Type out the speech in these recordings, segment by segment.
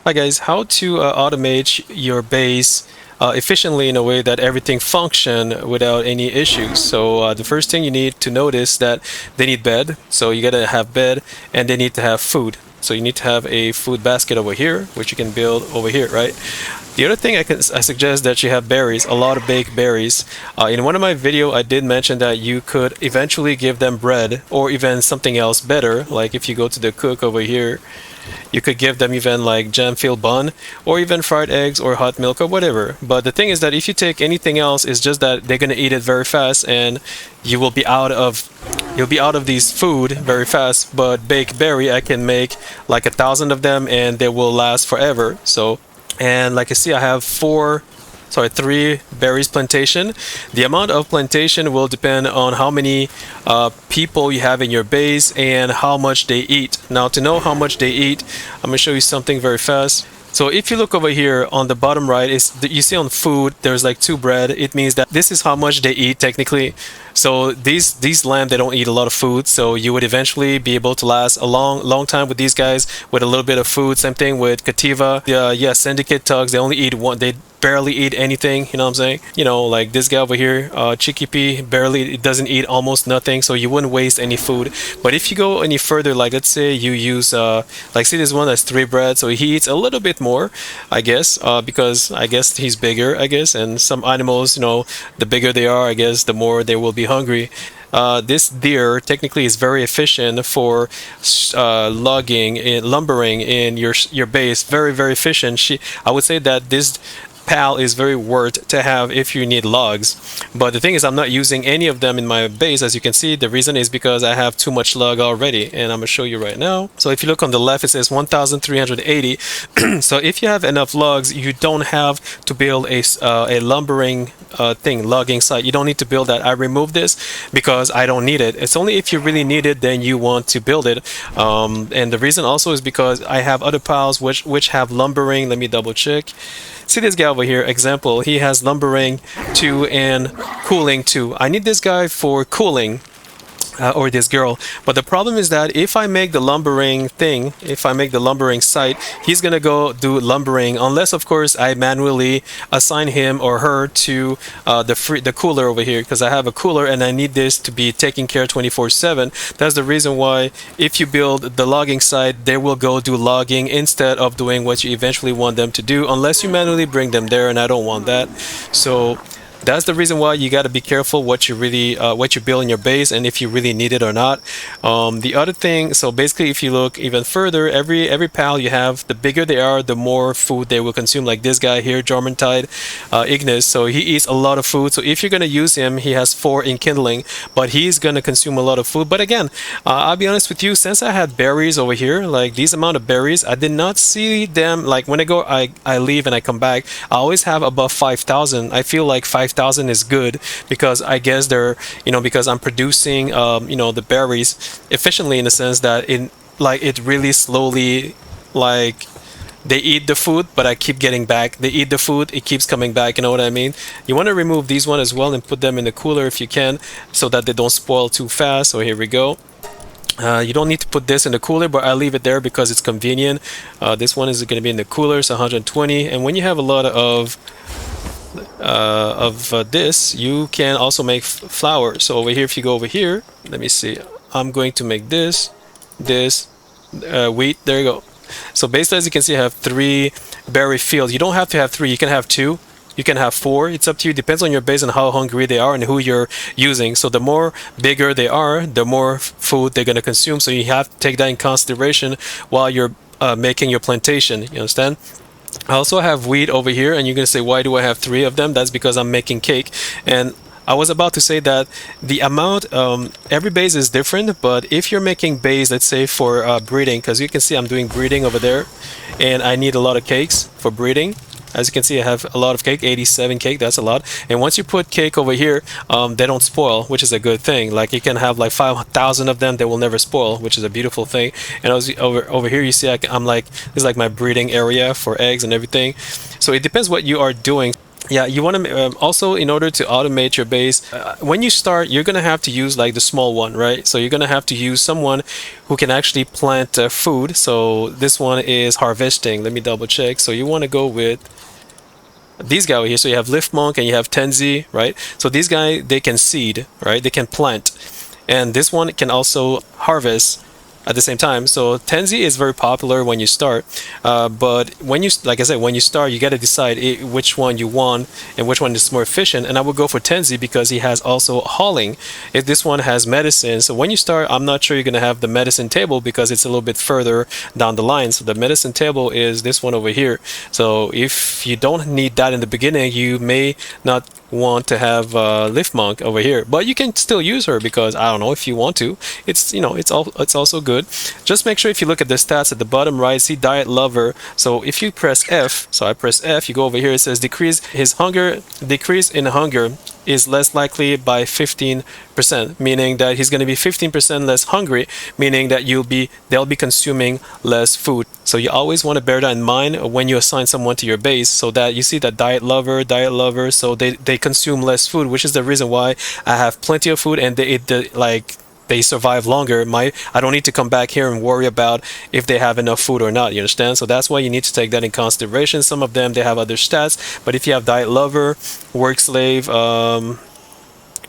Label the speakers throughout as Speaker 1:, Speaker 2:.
Speaker 1: Hi guys, how to automate your base efficiently in a way that everything function without any issues. So the first thing you need to notice that they need bed. So you gotta have bed, and they need to have food. So you need to have a food basket over here, which you can build over here, right? The other thing I suggest that you have berries, a lot of baked berries. In one of my video, I did mention that you could eventually give them bread or even something else better. Like if you go to the cook over here, you could give them even like jam-filled bun or even fried eggs or hot milk or whatever. But the thing is that if you take anything else, it's just that they're gonna eat it very fast and you will be out of you'll be out of these food very fast. But baked berry, I can make like 1,000 of them and they will last forever. So, and like you see, I have three berries plantation. The amount of plantation will depend on how many people you have in your base and how much they eat. Now, to know how much they eat, I'm gonna show you something very fast. So if you look over here on the bottom right, you see on food there's like 2 bread. It means that this is how much they eat technically. So these lamb, they don't eat a lot of food, so you would eventually be able to last a long time with these guys with a little bit of food. Same thing with Cativa. Yeah, Syndicate Tugs, they only eat one. They barely eat anything, you know what I'm saying? You know, like this guy over here, Chikipi, barely, it doesn't eat almost nothing, so you wouldn't waste any food. But if you go any further, like let's say you use, like see this one that's 3 bread, so he eats a little bit more, I guess, because I guess he's bigger, I guess, and some animals, you know, the bigger they are, I guess, the more they will be hungry. This deer technically is very efficient for logging, lumbering in your base. Very efficient. I would say that this Pal is very worth to have if you need logs. But the thing is, I'm not using any of them in my base. As you can see, the reason is because I have too much log already, and I'm gonna show you right now. So if you look on the left, it says 1,380. So if you have enough logs, you don't have to build a lumbering logging site. You don't need to build that. I removed this because I don't need it. It's only if you really need it, then you want to build it. And the reason also is because I have other piles which have lumbering. Let me double check. See this guy over here, example, he has lumbering 2 and cooling 2. I need this guy for cooling, or this girl. But the problem is that if I make the lumbering thing, if I make the lumbering site, he's gonna go do lumbering, unless of course I manually assign him or her to the cooler over here, because I have a cooler and I need this to be taking care 24/7. That's the reason why if you build the logging site, they will go do logging instead of doing what you eventually want them to do, unless you manually bring them there, and I don't want that. So that's the reason why you got to be careful what you really what you build in your base and if you really need it or not. The other thing, so basically if you look even further, every pal you have, the bigger they are, the more food they will consume. Like this guy here, Jormantide Ignis, so he eats a lot of food. So if you're going to use him, he has 4 in kindling, but he's going to consume a lot of food. But again, I'll be honest with you, since I had berries over here, like these amount of berries, I did not see them, like when I leave and I come back, I always have above 5,000. I feel like 5,000 is good because I guess they're, you know, because I'm producing you know, the berries efficiently, in the sense that it really slowly, like they eat the food but I keep getting back. They eat the food, it keeps coming back, you know what I mean? You want to remove these one as well and put them in the cooler if you can, so that they don't spoil too fast. So here we go. You don't need to put this in the cooler, but I leave it there because it's convenient. This one is going to be in the cooler, so 120. And when you have a lot of this, you can also make flour. So over here, if you go over here, let me see, I'm going to make this wheat. There you go. So basically, as you can see, I have 3 berry fields. You don't have to have 3, you can have 2, you can have 4. It's up to you. Depends on your base and how hungry they are and who you're using. So the more bigger they are, the more food they're going to consume. So you have to take that in consideration while you're making your plantation. You understand? I also have wheat over here, and you're gonna say, why do I have 3 of them? That's because I'm making cake. And I was about to say that the amount, every base is different, but if you're making base, let's say for breeding, because you can see I'm doing breeding over there, and I need a lot of cakes for breeding. As you can see, I have a lot of cake, 87 cake, that's a lot. And once you put cake over here, they don't spoil, which is a good thing. Like you can have like 5,000 of them, they will never spoil, which is a beautiful thing. And over here, you see I'm like, this is like my breeding area for eggs and everything. So it depends what you are doing. Yeah, you want to also, in order to automate your base, when you start, you're gonna have to use like the small one, right? So you're gonna have to use someone who can actually plant food. So this one is harvesting. Let me double check. So you want to go with these guys over here. So you have Lift Monk and you have Tenzi, right? So these guys, they can seed, right? They can plant, and this one can also harvest at the same time. So Tenzi is very popular when you start, but when you, like I said, when you start, you got to decide which one you want and which one is more efficient. And I would go for Tenzi because he has also hauling. If this one has medicine, so when you start, I'm not sure you're gonna have the medicine table because it's a little bit further down the line. So the medicine table is this one over here. So if you don't need that in the beginning, you may not want to have Lift Monk over here, but you can still use her because I don't know if you want to. It's, you know, it's also good. Just make sure if you look at the stats at the bottom right, see Diet Lover. So if you press F, so I press F, you go over here, it says decrease in hunger is less likely by 15%, meaning that he's going to be 15% less hungry, meaning that they'll be consuming less food. So you always want to bear that in mind when you assign someone to your base, so that you see that diet lover, so they consume less food, which is the reason why I have plenty of food and they survive longer. I don't need to come back here and worry about if they have enough food or not. You understand? So that's why you need to take that in consideration. Some of them, they have other stats, but if you have diet lover, work slave,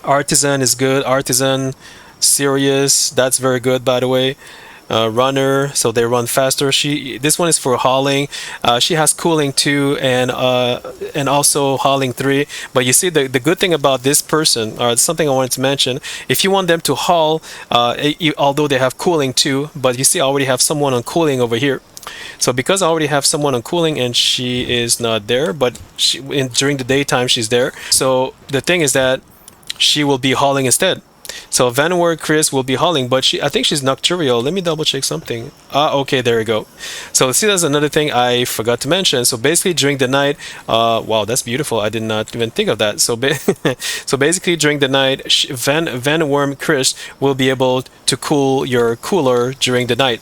Speaker 1: artisan is good. Artisan, serious, that's very good, by the way. Runner, so they run faster. This one is for hauling. She has cooling 2 and also hauling 3. But you see, the good thing about this person, or something I wanted to mention, if you want them to haul, although they have cooling 2, but you see I already have someone on cooling over here. So because I already have someone on cooling and she is not there, but during the daytime she's there. So the thing is that she will be hauling instead. So Vanward Chris will be hauling, but I think she's Noctural. Let me double check something. Okay, there we go. So see, that's another thing I forgot to mention. So basically during the night, wow, that's beautiful. I did not even think of that. So so basically during the night, Vanworm Chris will be able to cool your cooler during the night.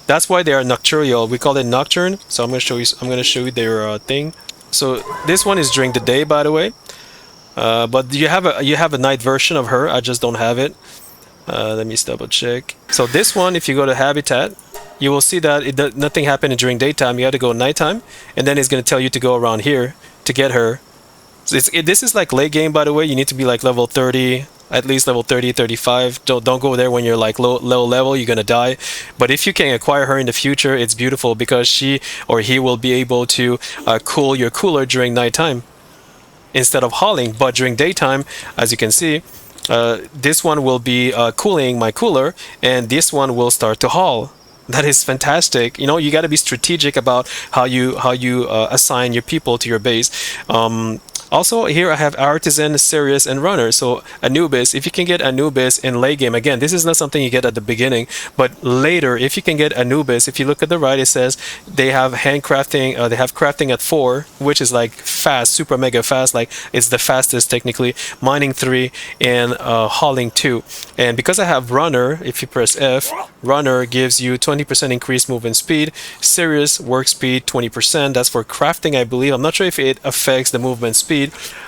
Speaker 1: That's why they are Nocturial. We call it Nocturne. So I'm gonna show you their thing. So this one is during the day, by the way. But you have a night version of her. I just don't have it. Let me double check. So this one, if you go to habitat, you will see that nothing happened during daytime. You have to go nighttime, and then it's going to tell you to go around here to get her. So this is like late game, by the way. You need to be like level 30, at least level 30, 35. Don't go there when you're like low level. You're gonna die. But if you can acquire her in the future, it's beautiful because she or he will be able to cool your cooler during nighttime instead of hauling. But during daytime, as you can see, this one will be cooling my cooler, and this one will start to haul. That is fantastic. You know, you got to be strategic about how you assign your people to your base. Also, here I have Artisan, Serious, and Runner. So Anubis, if you can get Anubis in late game, again, this is not something you get at the beginning, but later, if you can get Anubis, if you look at the right, it says they have handcrafting, they have crafting at 4, which is like fast, super mega fast, like it's the fastest technically, mining 3, and hauling 2. And because I have Runner, if you press F, Runner gives you 20% increased movement speed, Serious work speed 20%, that's for crafting, I believe. I'm not sure if it affects the movement speed.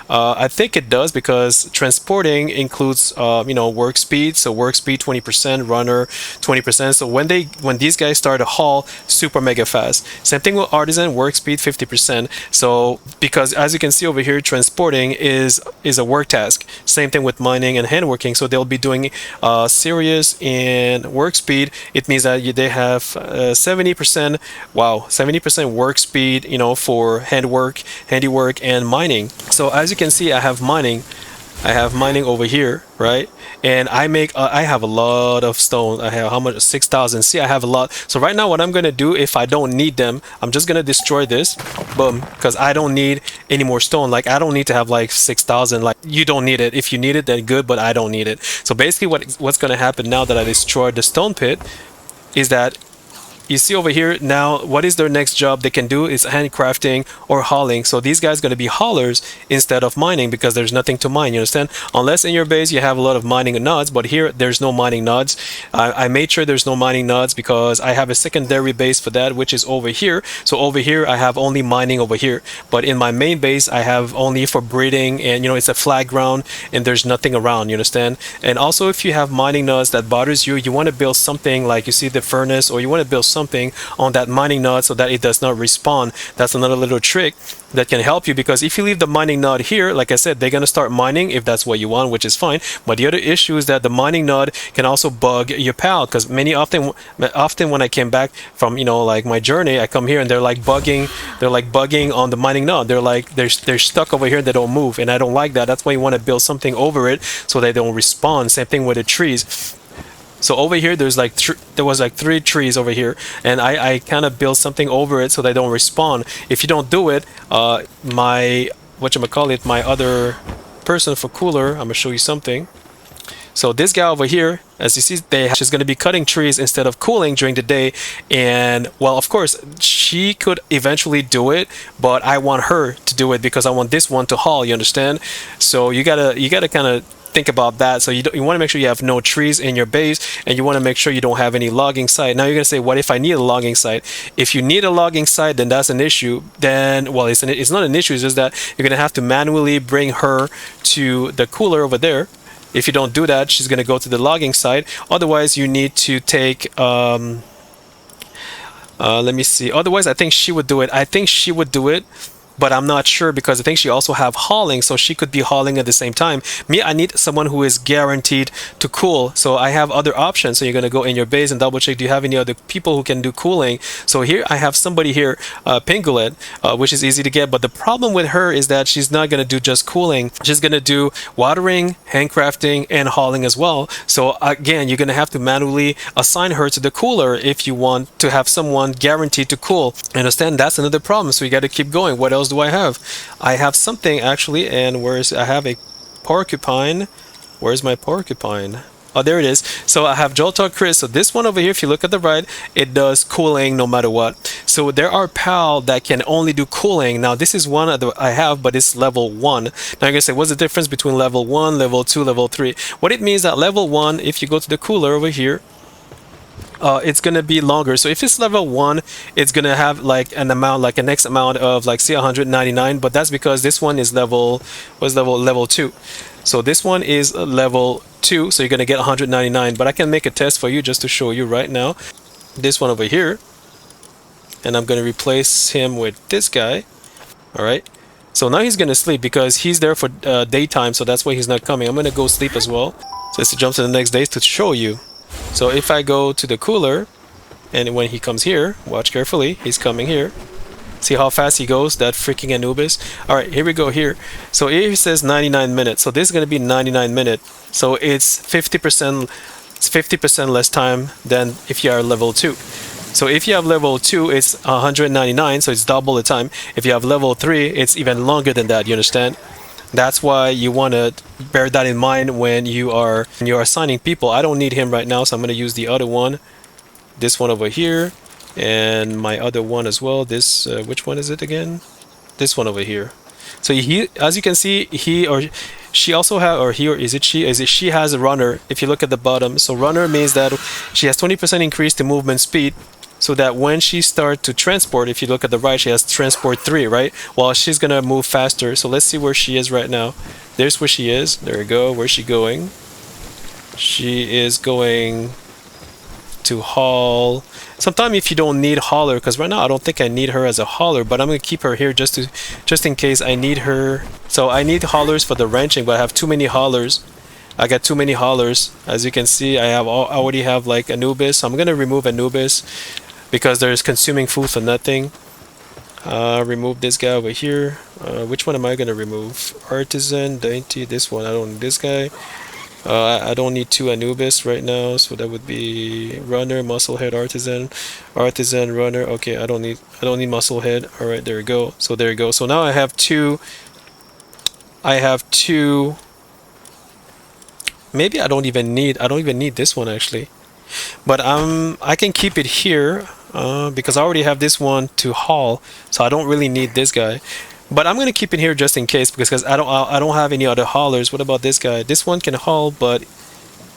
Speaker 1: I think it does because transporting includes work speed, so work speed 20%, runner 20%. So when these guys start to haul, super mega fast. Same thing with artisan, work speed 50%. So because as you can see over here, transporting is a work task. Same thing with mining and handworking. So they'll be doing serious in work speed. It means that they have 70%. Wow, 70% work speed. For handiwork, and mining. So as you can see, I have mining over here, right? And I have a lot of stone. I have how much? 6,000. See, I have a lot. So right now what I'm gonna do, if I don't need them, I'm just gonna destroy this, boom, because I don't need any more stone. Like I don't need to have like 6,000. Like you don't need it. If you need it, then good, but I don't need it. So basically what's gonna happen now that I destroyed the stone pit is that you see over here now, what is their next job they can do is handcrafting or hauling. So these guys are going to be haulers instead of mining, because there's nothing to mine, you understand? Unless in your base you have a lot of mining nodes, but here there's no mining nodes. I made sure there's no mining nodes because I have a secondary base for that, which is over here. So over here I have only mining over here, but in my main base I have only for breeding, and it's a flat ground and there's nothing around, you understand? And also, if you have mining nodes that bothers you, you want to build something like, you see the furnace, or you want to build something on that mining node so that it does not respawn. That's another little trick that can help you, because if you leave the mining node here, like I said, they're going to start mining if that's what you want, which is fine. But the other issue is that the mining node can also bug your pal, because often when I came back from like my journey, I come here and they're like bugging on the mining node. They're stuck over here, they don't move, and I don't like that. That's why you want to build something over it so they don't respawn. Same thing with the trees. So over here there was like 3 trees over here, and I kind of built something over it so they don't respawn. If you don't do it, my other person for cooler, I'm gonna show you something. So this guy over here, as you see, she's going to be cutting trees instead of cooling during the day. And well, of course, she could eventually do it, but I want her to do it because I want this one to haul, you understand? So you gotta kind of think about that. So you want to make sure you have no trees in your base, and you want to make sure you don't have any logging site. Now you're going to say, what if I need a logging site? If you need a logging site, then that's an issue. Then, well, it's not an issue, it's just that you're going to have to manually bring her to the cooler over there. If you don't do that, she's going to go to the logging site. Otherwise, you need to take let me see. Otherwise, I think she would do it. But I'm not sure, because I think she also have hauling, so she could be hauling at the same time. Me, I need someone who is guaranteed to cool, so I have other options. So you're going to go in your base and double check, do you have any other people who can do cooling? So here I have somebody here, Pingulet, which is easy to get, but the problem with her is that she's not going to do just cooling. She's going to do watering, handcrafting, and hauling as well. So again, you're going to have to manually assign her to the cooler if you want to have someone guaranteed to cool. Understand? That's another problem, so you got to keep going. What else do I have? I have something actually, and I have a porcupine. Where's my porcupine? Oh, there it is. So I have Joltalk Chris. So this one over here, if you look at the right, it does cooling no matter what. So there are PAL that can only do cooling. Now this is one I have, but it's level 1. Now you're going to say, what's the difference between level 1, level 2, level 3? What it means that level 1, if you go to the cooler over here, it's gonna be longer. So if it's level 1, it's gonna have like an amount, like a next amount of like say 199, but that's because this one is level 2. So this one is level 2, so you're gonna get 199. But I can make a test for you just to show you right now. This one over here, and I'm gonna replace him with this guy. All right. So now he's gonna sleep because he's there for daytime, so that's why he's not coming. I'm gonna go sleep as well. So let's jump to the next day to show you. So if I go to the cooler, and when he comes here, watch carefully, he's coming here. See how fast he goes, that freaking Anubis. Alright, here we go here. So here it says 99 minutes. So this is going to be 99 minutes. So it's 50% less time than if you are level 2. So if you have level 2, it's 199, so it's double the time. If you have level 3, it's even longer than that, you understand? That's why you want to bear that in mind when you're assigning people. I don't need him right now, so I'm going to use the other one. This one over here, and my other one as well. This, which one is it again? This one over here. So he, as you can see, he or she also have, or he or is it she? She has a runner. If you look at the bottom, so runner means that she has 20% increase to movement speed. So that when she starts to transport, if you look at the right, she has transport 3, right? Well, she's gonna move faster. So let's see where she is right now. There's where she is. There we go. Where's she going? She is going to haul. Sometime if you don't need hauler, because right now I don't think I need her as a hauler, but I'm gonna keep her here just in case I need her. So I need haulers for the ranching, but I have too many haulers. I got too many haulers. As you can see, I already have like Anubis. So I'm gonna remove Anubis because there's consuming food for nothing. Remove this guy over here. Which one am I gonna remove? Artisan, dainty, this one. I don't need this guy. I don't need 2 Anubis right now, so that would be runner, musclehead, artisan, runner. Okay, I don't need musclehead. All right, there we go. So there you go. So now I have two. Maybe I don't even need this one actually. But I can keep it here. because I already have this one to haul, so I don't really need this guy. But I'm gonna keep it here just in case because I don't have any other haulers. What about this guy? This one can haul, but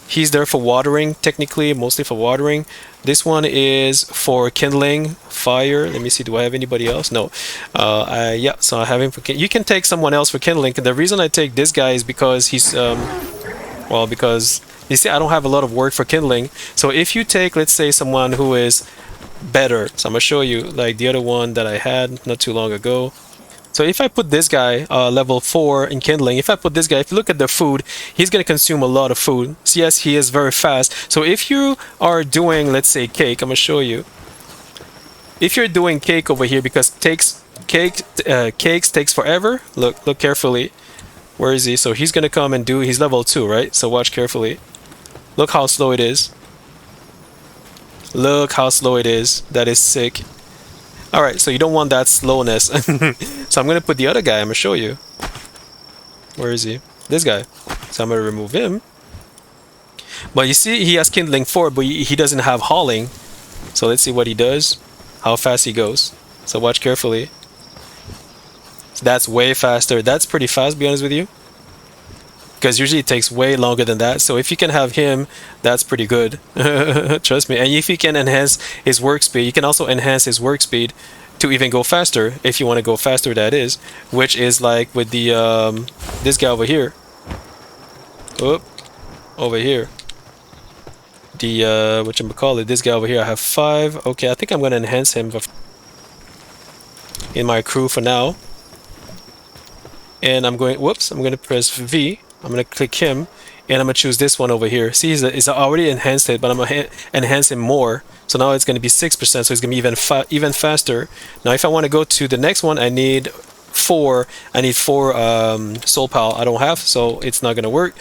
Speaker 1: he's there for watering, technically, mostly for watering. This one is for kindling fire. Let me see, do I have anybody else? No. Yeah, so I have him for you can take someone else for kindling. The reason I take this guy is because he's well, because you see I don't have a lot of work for kindling. So if you take, let's say, someone who is better, so I'm gonna show you like the other one that I had not too long ago. So if I put this guy level 4 in kindling, if I put this guy, if you look at the food, he's going to consume a lot of food. So yes, he is very fast. So if you are doing, let's say, cake, I'm going to show you. If you're doing cake over here, because cakes takes forever, look carefully. Where is he? So he's going to come and do, he's level 2, right? So watch carefully. Look how slow it is. Look how slow it is. That is sick. Alright, so you don't want that slowness. So I'm going to put the other guy. I'm going to show you. Where is he? This guy. So I'm going to remove him. But you see, he has Kindling 4, but he doesn't have hauling. So let's see what he does. How fast he goes. So watch carefully. So that's way faster. That's pretty fast, to be honest with you. Because usually it takes way longer than that. So if you can have him, that's pretty good. Trust me. And if you can enhance his work speed, you can also enhance his work speed to even go faster. If you want to go faster, that is. Which is like with the this guy over here. Oop. Over here. The whatchamacallit, this guy over here. I have 5. Okay, I think I'm going to enhance him in my crew for now. And I'm going, whoops, I'm going to press V. I'm going to click him, and I'm going to choose this one over here. See, it's already enhanced it, but I'm going to enhance him more. So now it's going to be 6%, so it's going to be even faster. Now, if I want to go to the next one, I need 4. I need 4 Soul Pal. I don't have, so it's not going to work.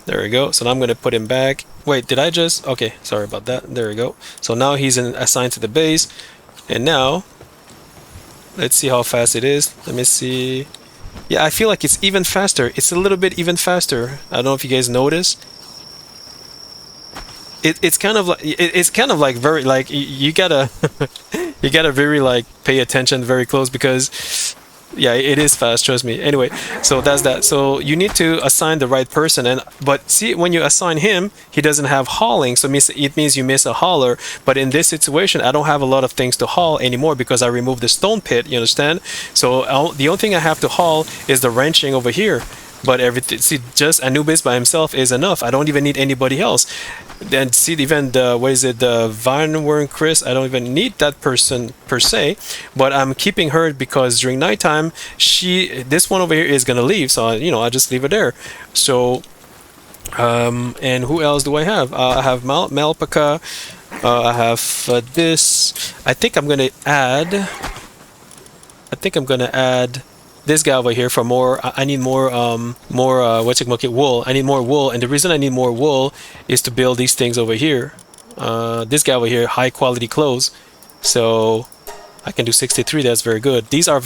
Speaker 1: There we go. So now I'm going to put him back. Wait, did I just? Okay, sorry about that. There we go. So now he's assigned to the base. And now, let's see how fast it is. Let me see. Yeah, I feel like it's even faster. It's a little bit even faster. I don't know if you guys notice. It's kind of like very like you gotta you gotta very like pay attention very close because yeah, it is fast, trust me. Anyway, so that's that. So you need to assign the right person, but see, when you assign him, he doesn't have hauling, so it means you miss a hauler. But in this situation, I don't have a lot of things to haul anymore because I removed the stone pit, you understand? So the only thing I have to haul is the wrenching over here. But everything, see, just Anubis by himself is enough. I don't even need anybody else. And see, even the, what is it, the Vineworm Chris, I don't even need that person per se, but I'm keeping her because during nighttime, this one over here is gonna leave, so I just leave her there. So, and who else do I have? I have Malpaca. I have this. I think I'm gonna add this guy over here for more. I need more wool. I need more wool, and the reason I need more wool is to build these things over here. This guy over here, high quality clothes, so I can do 63. That's very good. These are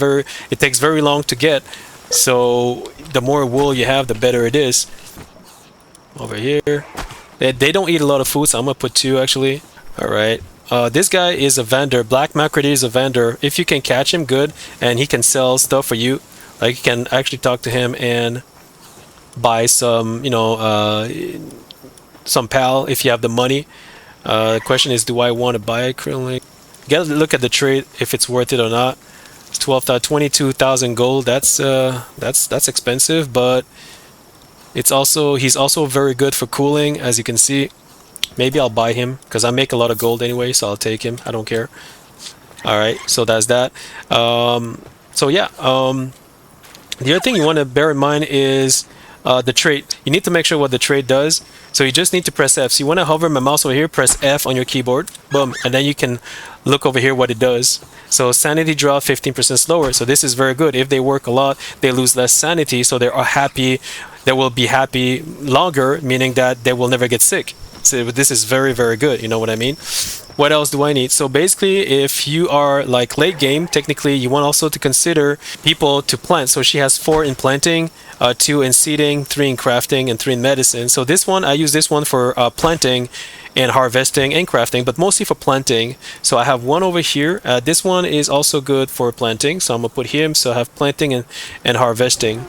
Speaker 1: it takes very long to get, so the more wool you have, the better it is. Over here, they don't eat a lot of food, so I'm gonna put 2 actually. All right. This guy is a vendor. Black Marketeer is a vendor. If you can catch him, good, and he can sell stuff for you. Like, you can actually talk to him and buy some, some pal if you have the money. The question is, do I want to buy it currently? You gotta look at the trade if it's worth it or not. It's 22,000 gold. That's expensive, but he's also very good for cooling, as you can see. Maybe I'll buy him because I make a lot of gold anyway, so I'll take him. I don't care. All right, so that's that. So yeah, the other thing you want to bear in mind is the trait. You need to make sure what the trait does. So you just need to press F. So you want to hover my mouse over here, press F on your keyboard, boom, and then you can look over here what it does. So sanity drop 15% slower. So this is very good. If they work a lot, they lose less sanity, so they are happy. They will be happy longer, meaning that they will never get sick. So this is very, very good. You know what I mean? What else do I need? So basically, if you are like late game, technically you want also to consider people to plant. So she has 4 in planting, 2 in seeding, 3 in crafting, and 3 in medicine. So this one, I use this one for planting and harvesting and crafting, but mostly for planting. So I have one over here. This one is also good for planting. So I'm gonna put him. So I have planting and harvesting.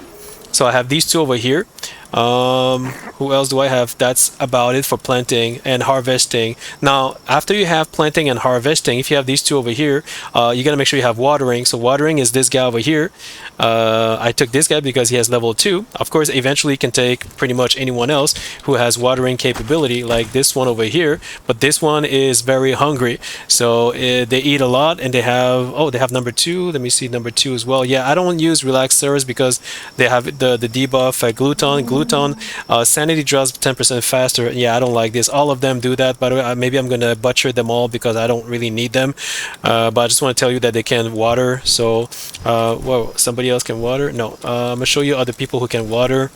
Speaker 1: So I have these 2 over here. Who else do I have? That's about it for planting and harvesting. Now, after you have planting and harvesting, if you have these 2 over here, you gotta make sure you have watering. So watering is this guy over here. I took this guy because he has level 2. Of course, eventually you can take pretty much anyone else who has watering capability, like this one over here. But this one is very hungry, so they eat a lot, and they have they have number 2. Let me see number 2 as well. Yeah, I don't use relaxed Ceres because they have the debuff gluton. Sanity drops 10% faster. Yeah, I don't like this. All of them do that. By the way, maybe I'm gonna butcher them all because I don't really need them. But I just want to tell you that they can water. So, whoa, somebody else can water? No, I'm gonna show you other people who can water.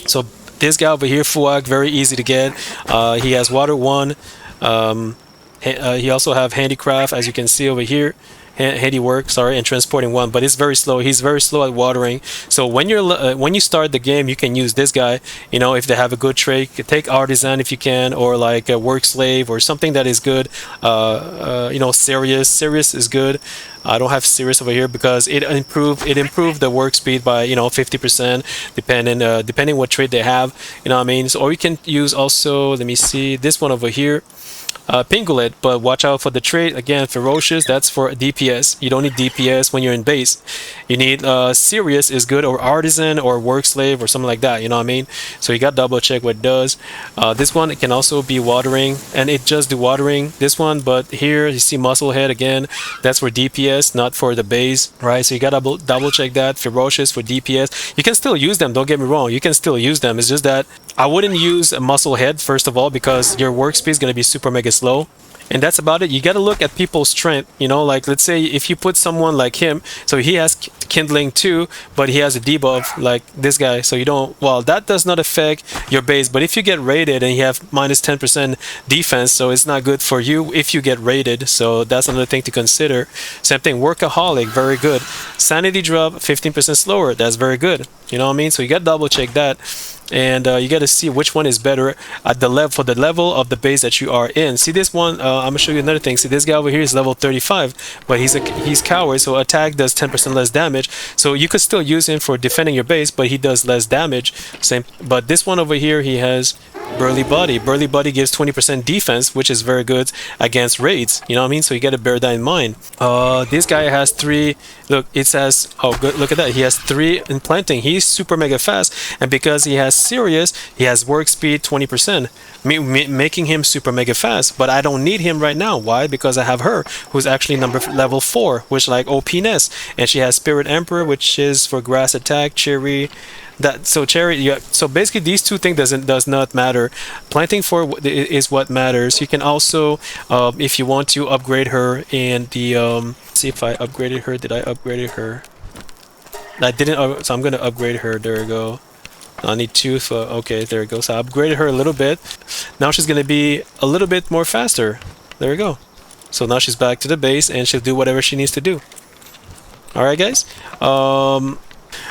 Speaker 1: So this guy over here, Fuag, very easy to get. He has water 1. He also have handicraft, as you can see over here. Handiwork, sorry, and transporting 1, but it's very slow. He's very slow at watering. So when you start the game, you can use this guy. You know, if they have a good trait, take artisan if you can, or like a work slave or something that is good. You know, Sirius is good. I don't have Sirius over here because it improved the work speed by 50% depending what trait they have. You know what I mean? So, or you can use also, let me see, this one over here. Pingulet, but watch out for the trait. Again, ferocious, that's for DPS. You don't need DPS when you're in base. You need serious is good, or artisan, or work slave, or something like that. You know what I mean? So you got double check what it does. This one, it can also be watering, and it just do watering. This one, but here you see muscle head again. That's for DPS, not for the base, right? So you got to double check that. Ferocious for DPS. You can still use them. Don't get me wrong. You can still use them. It's just that I wouldn't use a muscle head first of all because your work speed is going to be super mega slow. And that's about it. You got to look at people's strength. You know, like let's say if you put someone like him, so he has kindling too, but he has a debuff like this guy. So you don't, well, that does not affect your base. But if you get raided and you have minus 10% defense, so it's not good for you if you get raided. So that's another thing to consider. Same thing, workaholic, very good. Sanity drop 15% slower. That's very good. You know what I mean? So you got to double check that. And you got to see which one is better at the level for the level of the base that you are in. See this one? I'm gonna show you another thing. See this guy over here is level 35, but he's coward, so attack does 10% less damage. So you could still use him for defending your base, but he does less damage. Same, but this one over here, he has Burly Body. Burly Body gives 20% defense, which is very good against raids. You know what I mean? So you got to bear that in mind. This guy has 3. Look, it says, oh, good. Look at that. He has 3 in planting. He's super mega fast, and because he has serious, he has work speed 20%, making him super mega fast. But I don't need him right now. Why? Because I have her, who's actually level 4, which like OP-ness, and she has Spirit Emperor, which is for grass attack, Cherry. Cherry, yeah. So basically, these 2 things does not matter. Planting 4 is what matters. You can also, if you want to upgrade her in the see if I upgraded her. Did I upgrade her? I didn't. So I'm gonna upgrade her. There we go. I need 2. Okay, there we go. So I upgraded her a little bit. Now she's gonna be a little bit more faster. There we go. So now she's back to the base and she'll do whatever she needs to do. All right, guys.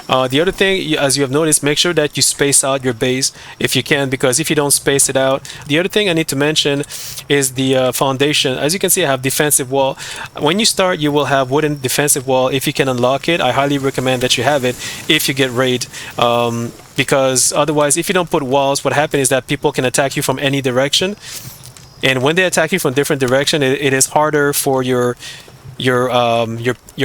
Speaker 1: The other thing, as you have noticed, make sure that you space out your base if you can, because if you don't space it out, the other thing I need to mention is the foundation. As you can see, I have defensive wall. When you start, you will have wooden defensive wall. If you can unlock it, I highly recommend that you have it if you get raid. Because otherwise, if you don't put walls, what happens is that people can attack you from any direction. And when they attack you from different direction, it is harder for your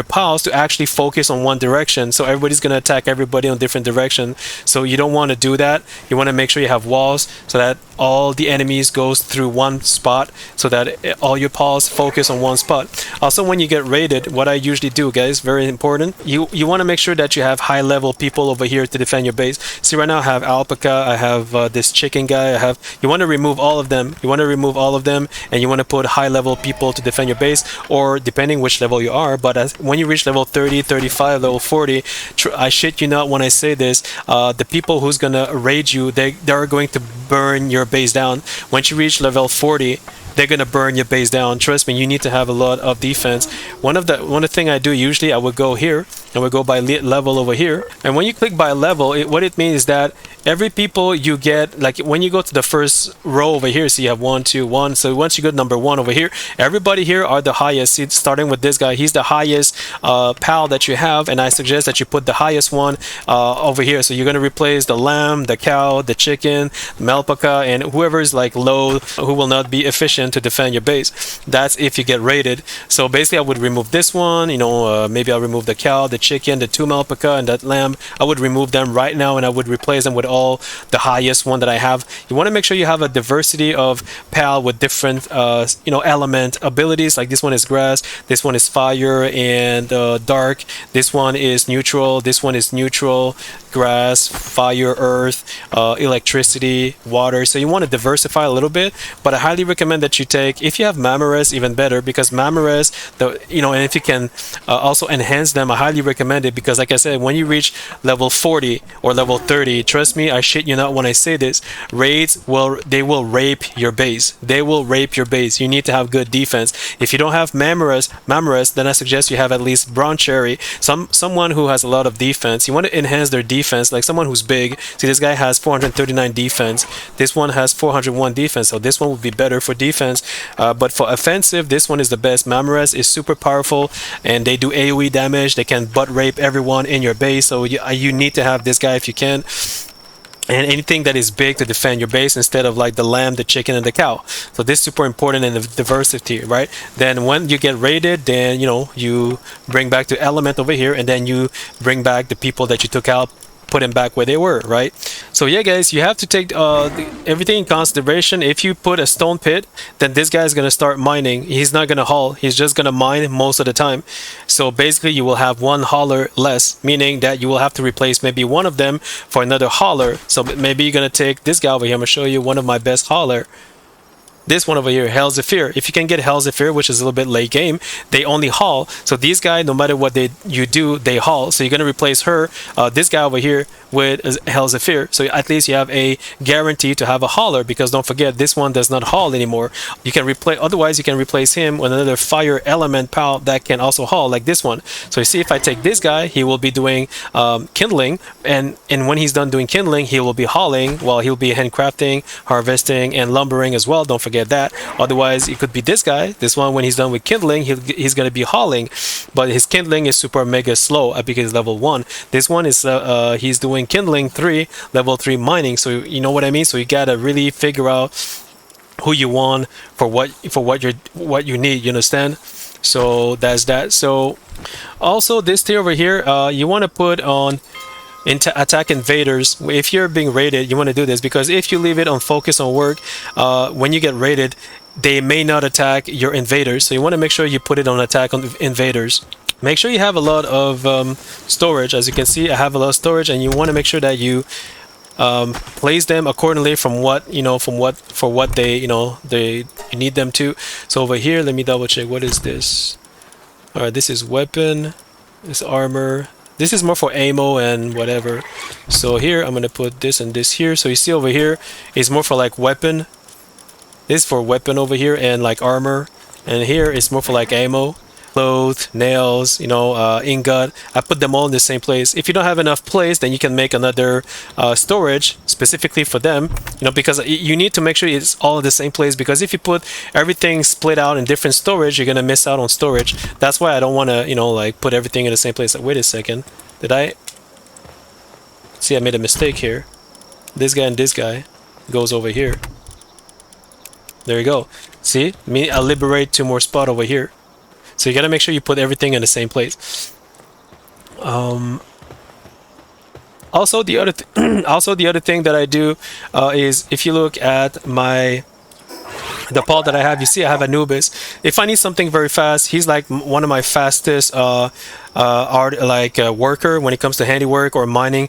Speaker 1: pals to actually focus on one direction, so everybody's going to attack everybody on different direction. So you don't want to do that. You want to make sure you have walls so that all the enemies goes through one spot, so that all your pals focus on one spot. Also, when you get raided, what I usually do, guys, very important, you want to make sure that you have high level people over here to defend your base. See, right now I have Alpaca, I have this chicken guy, you want to remove all of them. You want to remove all of them, and you want to put high level people to defend your base, or depending which level you are. But when you reach level 30, 35, level 40, I shit you not when I say this, the people who's gonna raid you, they are going to burn your base down. Once you reach level 40, they're gonna burn your base down. Trust me, you need to have a lot of defense. One of the thing I do usually, I would go here and we go by level over here. And when you click by level, what it means is that every people you get, like when you go to the first row over here, so you have 1, 2, 1. So once you go to number 1 over here, everybody here are the highest. See, starting with this guy, he's the highest pal that you have, and I suggest that you put the highest one over here. So you're gonna replace the lamb, the cow, the chicken, the alpaca, and whoever is like low, who will not be efficient to defend your base. That's if you get raided. So basically, I would remove this one. You know, maybe I'll remove the cow, the chicken, the 2 alpaca, and that lamb. I would remove them right now, and I would replace them with all the highest one that I have. You want to make sure you have a diversity of pal with different you know, element abilities. Like this one is grass, this one is fire and dark, this one is neutral, this one is neutral, grass, fire, earth, electricity, water. So you want to diversify a little bit, but I highly recommend that you take, if you have Mamores, even better, because Mamores, you know, and if you can also enhance them, I highly recommend it, because like I said, when you reach level 40 or level 30, trust me, I shit you not when I say this, raids they will rape your base. They will rape your base. You need to have good defense. If you don't have Mamores, then I suggest you have at least Brown Cherry, someone who has a lot of defense. You want to enhance their defense, like someone who's big. See, this guy has 439 defense. This one has 401 defense, so this one would be better for defense. But for offensive, this one is the best. Mamores is super powerful, and they do AoE damage. They can butt rape everyone in your base, so you need to have this guy if you can. And anything that is big to defend your base, instead of like the lamb, the chicken, and the cow. So this is super important in the diversity, right? Then when you get raided, then you know, you bring back the element over here, and then you bring back the people that you took out, put them back where they were, right? So yeah, guys, you have to take everything in consideration. If you put a stone pit, then this guy is going to start mining. He's not going to haul. He's just going to mine most of the time. So basically, you will have one hauler less, meaning that you will have to replace maybe one of them for another hauler. So maybe you're going to take this guy over here. I'm going to show you one of my best hauler. This one over here, Hell Zephyr. If you can get Hell Zephyr, which is a little bit late game, they only haul. So these guys, no matter what you do, they haul. So you're going to replace her, this guy over here, with Hell Zephyr. So at least you have a guarantee to have a hauler, because don't forget, this one does not haul anymore. You can replace, otherwise you can replace him with another fire element pal that can also haul, like this one. So you see, if I take this guy, he will be doing kindling, and when he's done doing kindling, he will be hauling, while he'll be handcrafting, harvesting, and lumbering as well. Don't forget that. Otherwise, it could be this guy. This one, when he's done with kindling, he's going to be hauling, but his kindling is super mega slow because he's level 1. This one is he's doing kindling 3, level 3 mining. So you know what I mean. So you gotta really figure out who you want for what you need. You understand? So that's that. So also this tier over here, you want to put on into attack invaders. If you're being raided, you want to do this, because if you leave it on focus on work, when you get raided, they may not attack your invaders. So you want to make sure you put it on attack on invaders. Make sure you have a lot of storage. As you can see, I have a lot of storage, and you want to make sure that you place them accordingly from what for what they you need them to. So over here, let me double check. What is this? All right, this is weapon, this armor. This is more for ammo and whatever. So here I'm gonna put this and this here. So you see over here is more for like weapon. This is for weapon over here, and like armor. And here it's more for like ammo, clothes, nails, ingot. I put them all in the same place. If you don't have enough place, then you can make another storage specifically for them. Because you need to make sure it's all in the same place. Because if you put everything split out in different storage, you're gonna miss out on storage. That's why I don't want to, like put everything in the same place. Wait a second. Did I? See, I made a mistake here. This guy and this guy goes over here. There you go. See, I'll liberate 2 more spots over here. So you gotta make sure you put everything in the same place. Also, the other thing that I do is, if you look at the Pal that I have, you see I have Anubis. If I need something very fast, he's like one of my fastest worker when it comes to handiwork or mining.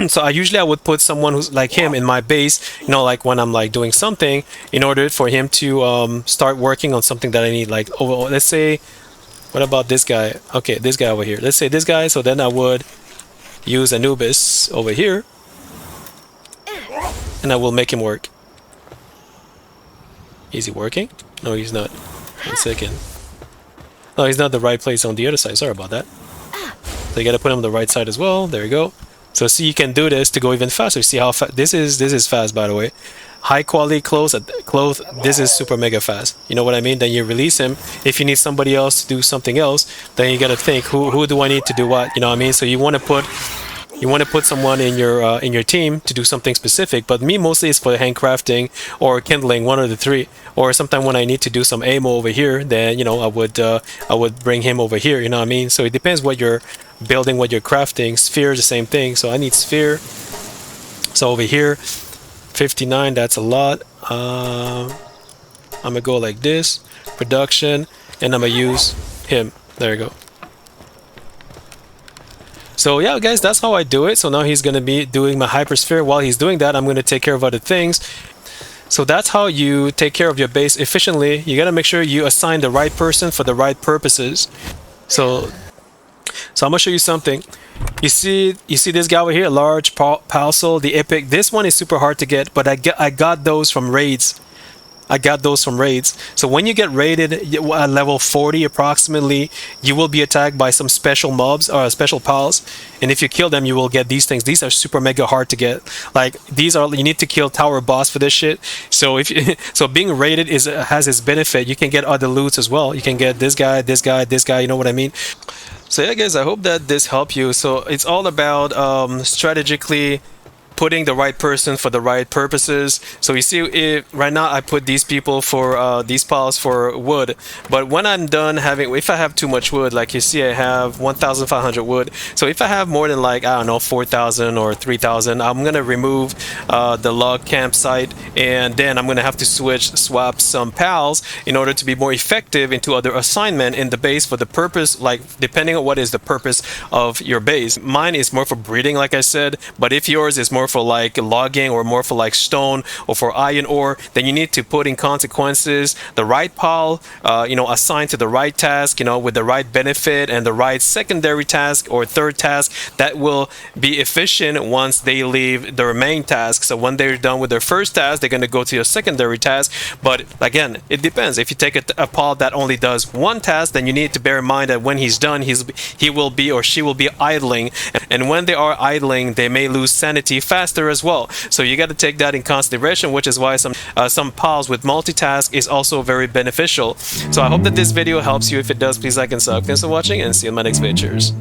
Speaker 1: So I would put someone who's like him in my base, like when I'm like doing something, in order for him to start working on something that I need. Like, let's say, what about this guy? Okay, this guy over here. Let's say this guy. So then I would use Anubis over here, and I will make him work. Is he working? No, he's not. 1 second. Oh, he's not the right place on the other side. Sorry about that. So you gotta put him on the right side as well. There you go. So see, you can do this to go even faster. See how fast this is fast, by the way. High quality clothes. This is super mega fast. You know what I mean? Then you release him. If you need somebody else to do something else, then you gotta think who do I need to do what? You know what I mean? So you want to put someone in your team to do something specific. But me mostly is for handcrafting or kindling, one of the three. Or sometimes when I need to do some ammo over here, then you know I would bring him over here. You know what I mean? So it depends what you're building, what you're crafting. Sphere is the same thing. So I need sphere. So over here, 59. That's a lot. I'm gonna go like this, production, and I'm gonna use him. There you go. So yeah, guys, that's how I do it. So now he's going to be doing my hypersphere. While he's doing that, I'm going to take care of other things. So that's how you take care of your base efficiently. You got to make sure you assign the right person for the right purposes. So I'm going to show you something. You see this guy over here, large Palsoul, the epic. This one is super hard to get, but I got those from raids. So when you get raided at level 40 approximately, you will be attacked by some special mobs or special pals, and if you kill them, you will get these things. These are super mega hard to get. Like you need to kill tower boss for this shit. So so being raided has its benefit. You can get other loots as well. You can get this guy, this guy, this guy. You know what I mean? So yeah, guys, I hope that this helped you. So it's all about strategically putting the right person for the right purposes. So you see, right now I put these people for these piles for wood, but when I'm done having, if I have too much wood, like you see I have 1,500 wood, so if I have more than like, I don't know, 4,000 or 3,000, I'm gonna remove the log campsite, and then I'm gonna have to swap some pals in order to be more effective into other assignment in the base for the purpose, like depending on what is the purpose of your base. Mine is more for breeding, like I said, but if yours is more for like logging or more for like stone or for iron ore, then you need to put in consequences, the right pal, assigned to the right task, with the right benefit and the right secondary task or third task that will be efficient once they leave their main task. So when they're done with their first task, they're going to go to your secondary task. But again, it depends. If you take a pal that only does one task, then you need to bear in mind that when he's done, he will be or she will be idling, and when they are idling, they may lose sanity faster as well. So you got to take that in consideration, which is why some pals with multitask is also very beneficial. So I hope that this video helps you. If it does, please like and sub. Thanks for watching, and see you in my next video. Cheers.